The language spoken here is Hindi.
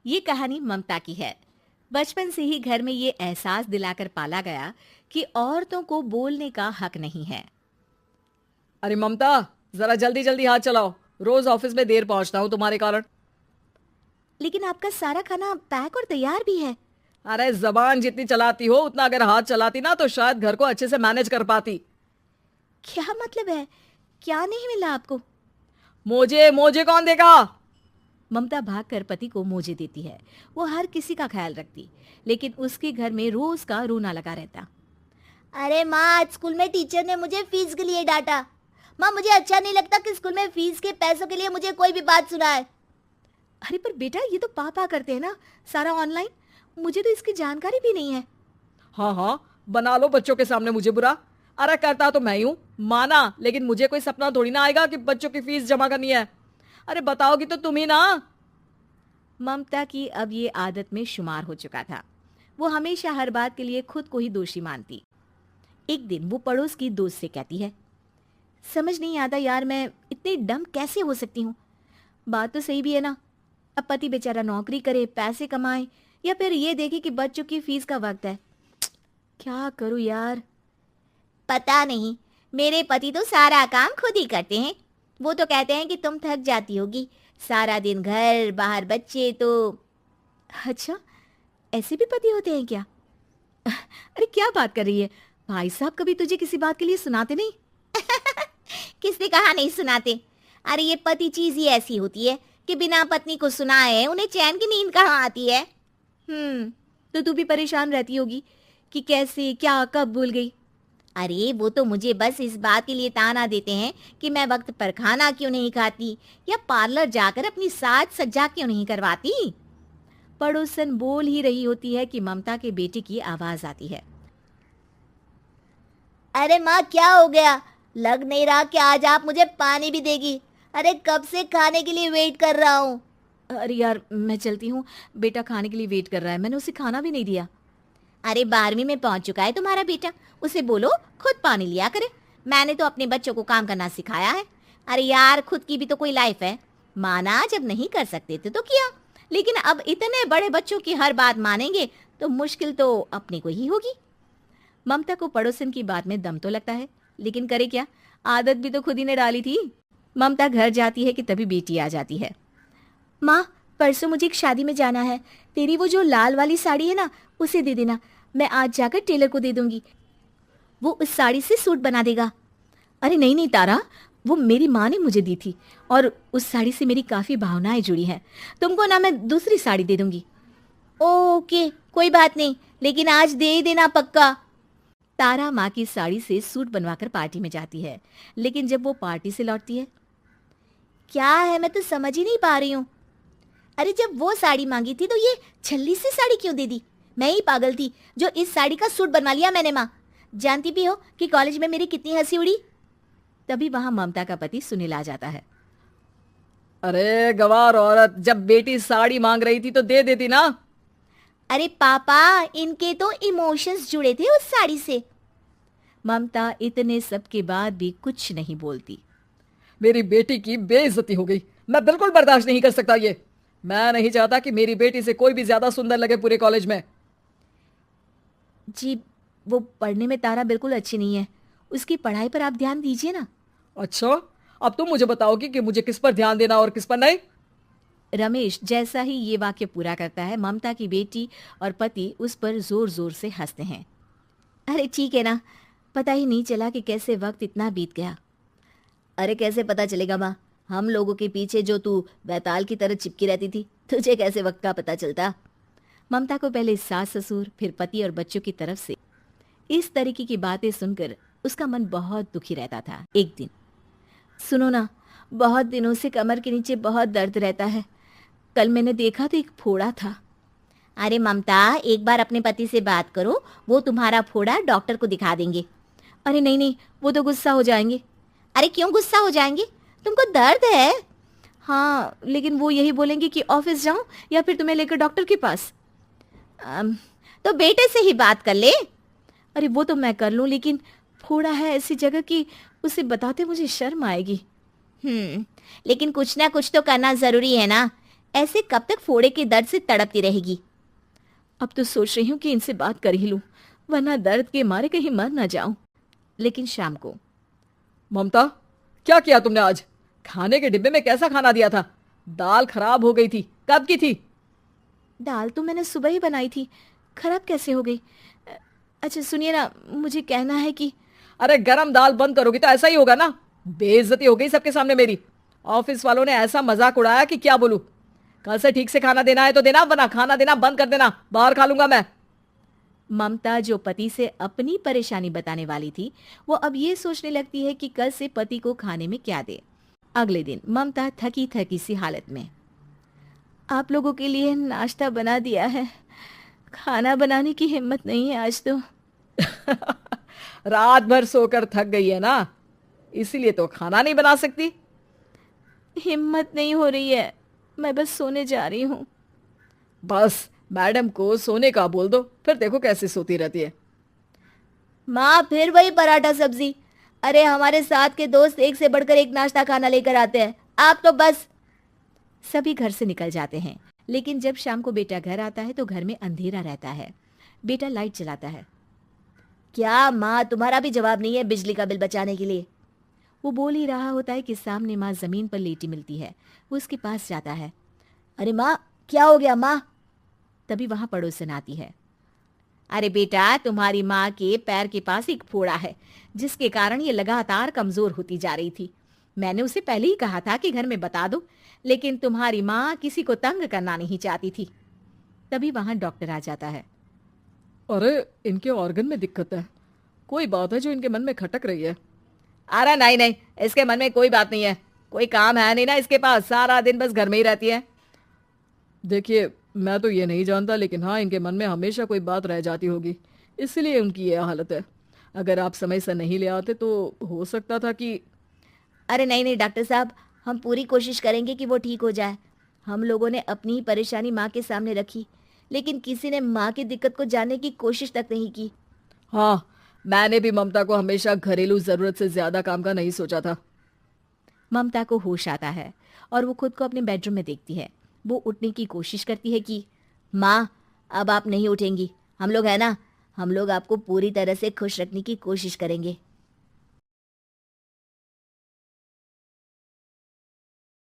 ये कहानी ममता की है। बचपन से ही घर में ये एहसास दिलाकर पाला गया कि औरतों को बोलने का हक नहीं है। अरे ममता, जरा जल्दी जल्दी हाथ चलाओ। रोज ऑफिस में देर पहुंचता हूँ तुम्हारे कारण। लेकिन आपका सारा खाना पैक और तैयार भी है। अरे जबान जितनी चलाती हो उतना अगर हाथ चलाती ना तो शायद घर को अच्छे से मैनेज कर पाती। क्या मतलब है? क्या नहीं मिला आपको? मोजे मोजे कौन देगा? ममता भागकर पति को मोजे देती है। वो हर किसी का ख्याल रखती, लेकिन उसके घर में रोज का रोना लगा रहता। अरे माँ, आज स्कूल में टीचर ने मुझे फीस के लिए डांटा। माँ, मुझे अच्छा नहीं लगता कि स्कूल में फीस के पैसों के लिए मुझे कोई भी बात सुनाए। अरे पर बेटा, ये तो पापा करते हैं ना, सारा ऑनलाइन। मुझे तो इसकी जानकारी भी नहीं है। हाँ हाँ, बना लो बच्चों के सामने मुझे बुरा। अरे करता तो मैं ही हूँ, माना, लेकिन मुझे कोई सपना थोड़ी ना आएगा कि बच्चों की फीस जमा करनी है। अरे बताओगी तो तुम ही ना। ममता की अब ये आदत में शुमार हो चुका था। वो हमेशा हर बात के लिए खुद को ही दोषी मानती। एक दिन वो पड़ोस की दोस्त से कहती है, समझ नहीं आता यार, मैं इतनी डम कैसे हो सकती हूँ। बात तो सही भी है ना। अब पति बेचारा नौकरी करे, पैसे कमाए, या फिर ये देखे कि बच्चों की फीस का वक्त है। क्या करूँ यार। पता नहीं, मेरे पति तो सारा काम खुद ही करते हैं। वो तो कहते हैं कि तुम थक जाती होगी, सारा दिन घर बाहर बच्चे। तो अच्छा, ऐसे भी पति होते हैं क्या? अरे क्या बात कर रही है? भाई साहब कभी तुझे किसी बात के लिए सुनाते नहीं? किसने कहा नहीं सुनाते? अरे ये पति चीज ही ऐसी होती है कि बिना पत्नी को सुनाए उन्हें चैन की नींद कहाँ आती है। तो तू भी परेशान रहती होगी कि कैसे, क्या, कब भूल गई। अरे वो तो मुझे बस इस बात के लिए ताना देते हैं कि मैं वक्त पर खाना क्यों नहीं खाती या पार्लर जाकर अपनी साज सज्जा क्यों नहीं करवाती। पड़ोसन बोल ही रही होती है कि ममता के बेटे की आवाज आती है। अरे माँ, क्या हो गया? लग नहीं रहा कि आज आप मुझे पानी भी देगी। अरे कब से खाने के लिए वेट कर रहा हूँ। अरे यार, मैं चलती हूँ, बेटा खाने के लिए वेट कर रहा है। मैंने उसे खाना भी नहीं दिया। अरे 12वीं में पहुंच चुका है तुम्हारा बेटा, उसे बोलो खुद पानी लिया करे। मैंने तो अपने बच्चों को काम करना सिखाया है। अरे यार, खुद की भी तो कोई लाइफ है। माना जब नहीं कर सकते थे तो किया, लेकिन अब इतने बड़े बच्चों की हर बात मानेंगे तो मुश्किल तो अपने को ही होगी। ममता को पड़ोसन की बात में दम तो लगता है, लेकिन करे क्या, आदत भी तो खुद ही ने डाली थी। ममता घर जाती है कि तभी बेटी आ जाती है। माँ, परसों मुझे एक शादी में जाना है। तेरी वो जो लाल वाली साड़ी है ना, उसे दे देना। मैं आज जाकर टेलर को दे दूंगी, वो उस साड़ी से सूट बना देगा। अरे नहीं नहीं तारा, वो मेरी माँ ने मुझे दी थी और उस साड़ी से मेरी काफ़ी भावनाएं जुड़ी हैं। तुमको ना मैं दूसरी साड़ी दे दूंगी। ओके, कोई बात नहीं, लेकिन आज दे ही देना पक्का। तारा माँ की साड़ी से सूट बनवाकर पार्टी में जाती है, लेकिन जब वो पार्टी से लौटती है, क्या है, मैं तो समझ ही नहीं पा रही हूँ। अरे जब वो साड़ी मांगी थी तो ये छल्ली सी साड़ी क्यों दे दी? मैं ही पागल थी जो इस साड़ी का सूट बनवा लिया मैंने। माँ, जानती भी हो कि कॉलेज में मेरी कितनी हंसी उड़ी। तभी वहां ममता का पति सुनील आ जाता है। अरे गवार औरत, जब बेटी साड़ी मांग रही थी तो दे देती ना। अरे पापा, इनके तो इमोशंस जुड़े थे उस साड़ी से। ममता इतने सब के बाद भी कुछ नहीं बोलती। मेरी बेटी की बेइज्जती हो गई। मैं बिल्कुल बर्दाश्त नहीं कर सकता ये। मैं नहीं चाहता कि मेरी बेटी से कोई भी ज्यादा सुंदर लगे पूरे कॉलेज में। जी, वो पढ़ने में तारा बिल्कुल अच्छी नहीं है, उसकी पढ़ाई पर आप ध्यान दीजिए ना। अच्छा, अब तुम मुझे बताओगी कि मुझे किस पर ध्यान देना और किस पर नहीं। रमेश जैसा ही ये वाक्य पूरा करता है, ममता की बेटी और पति उस पर जोर जोर से हंसते हैं। अरे ठीक है ना, पता ही नहीं चला कि कैसे वक्त इतना बीत गया। अरे कैसे पता चलेगा माँ, हम लोगों के पीछे जो तू बैताल की तरह चिपकी रहती थी, तुझे कैसे वक्त का पता चलता? ममता को पहले सास ससुर, फिर पति और बच्चों की तरफ से इस तरीके की बातें सुनकर उसका मन बहुत दुखी रहता था। एक दिन, सुनो ना, बहुत दिनों से कमर के नीचे बहुत दर्द रहता है। कल मैंने देखा तो एक फोड़ा था। अरे ममता, एक बार अपने पति से बात करो, वो तुम्हारा फोड़ा डॉक्टर को दिखा देंगे। अरे नहीं नहीं, वो तो गुस्सा हो जाएंगे। अरे क्यों गुस्सा हो जाएंगे? तुमको दर्द है? हाँ, लेकिन वो यही बोलेंगे कि ऑफिस जाऊं या फिर तुम्हें लेकर डॉक्टर के पास। तो बेटे से ही बात कर ले। अरे वो तो मैं कर लूं, लेकिन फोड़ा है ऐसी जगह कि उसे बताते मुझे शर्म आएगी। लेकिन कुछ ना कुछ तो करना जरूरी है ना। ऐसे कब तक फोड़े के दर्द से तड़पती रहेगी? अब तो सोच रही हूँ कि इनसे बात कर ही लूं, वरना दर्द के मारे कहीं मर ना जाऊं। लेकिन शाम को, ममता, क्या किया तुमने आज? खाने के डिब्बे में कैसा खाना दिया था? दाल खराब हो गई थी। कब की थी? दाल तो मैंने सुबह ही बनाई थी, खराब कैसे हो गई? अच्छा सुनिए ना, मुझे कहना है कि अरे गरम दाल बंद करोगी तो ऐसा ही होगा ना। बेइज्जती हो गई सबके सामने मेरी। ऑफिस वालों ने ऐसा मजाक उड़ाया कि क्या बोलूं। कल से ठीक से खाना देना है तो देना, वरना खाना देना बंद कर देना। बाहर खा लूंगा मैं। ममता जो पति से अपनी परेशानी बताने वाली थी, वो अब ये सोचने लगती है कि कल से पति को खाने में क्या दे। अगले दिन ममता थकी थकी सी हालत में, आप लोगों के लिए नाश्ता बना दिया है, खाना बनाने की हिम्मत नहीं है आज तो। रात भर सोकर थक गई है ना, इसीलिए तो खाना नहीं बना सकती। हिम्मत नहीं हो रही है, मैं बस सोने जा रही हूँ। बस मैडम को सोने का बोल दो, फिर देखो कैसे सोती रहती है। माँ फिर वही पराठा सब्जी। अरे हमारे साथ के दोस्त एक से बढ़कर एक नाश्ता खाना लेकर आते हैं, आप तो बस। सभी घर से निकल जाते हैं, लेकिन जब शाम को बेटा घर आता है तो घर में अंधेरा रहता है। बेटा लाइट जलाता है। क्या माँ, तुम्हारा भी जवाब नहीं है बिजली का बिल बचाने के लिए? वो बोल ही रहा होता है कि सामने माँ जमीन पर लेटी मिलती है। वो उसके पास जाता है। अरे माँ, क्या हो गया माँ? तभी वहां पड़ोसन आती है। अरे बेटा, तुम्हारी माँ के पैर के पास एक फोड़ा है, जिसके कारण ये लगातार कमजोर होती जा रही थी। मैंने उसे पहले ही कहा था कि घर में बता दो, लेकिन तुम्हारी माँ किसी को तंग करना नहीं चाहती थी। तभी वहां डॉक्टर आ जाता है। अरे इनके ऑर्गन में दिक्कत है, कोई बात है जो इनके मन में खटक रही है। अरे नहीं नहीं, इसके मन में कोई बात नहीं है, कोई काम है नहीं ना इसके पास, सारा दिन बस घर में ही रहती है। देखिए, मैं तो ये नहीं जानता, लेकिन हाँ, इनके मन में हमेशा कोई बात रह जाती होगी, इसलिए उनकी ये हालत है। अगर आप समय से नहीं ले आते तो हो सकता था कि। अरे नहीं नहीं डॉक्टर साहब, हम पूरी कोशिश करेंगे कि वो ठीक हो जाए। हम लोगों ने अपनी ही परेशानी माँ के सामने रखी, लेकिन किसी ने माँ की दिक्कत को जानने की कोशिश तक नहीं की। हाँ, मैंने भी ममता को हमेशा घरेलू जरूरत से ज्यादा काम का नहीं सोचा था। ममता को होश आता है और वो खुद को अपने बेडरूम में देखती है। वो उठने की कोशिश करती है कि माँ, अब आप नहीं उठेंगी, हम लोग है ना, हम लोग आपको पूरी तरह से खुश रखने की कोशिश करेंगे।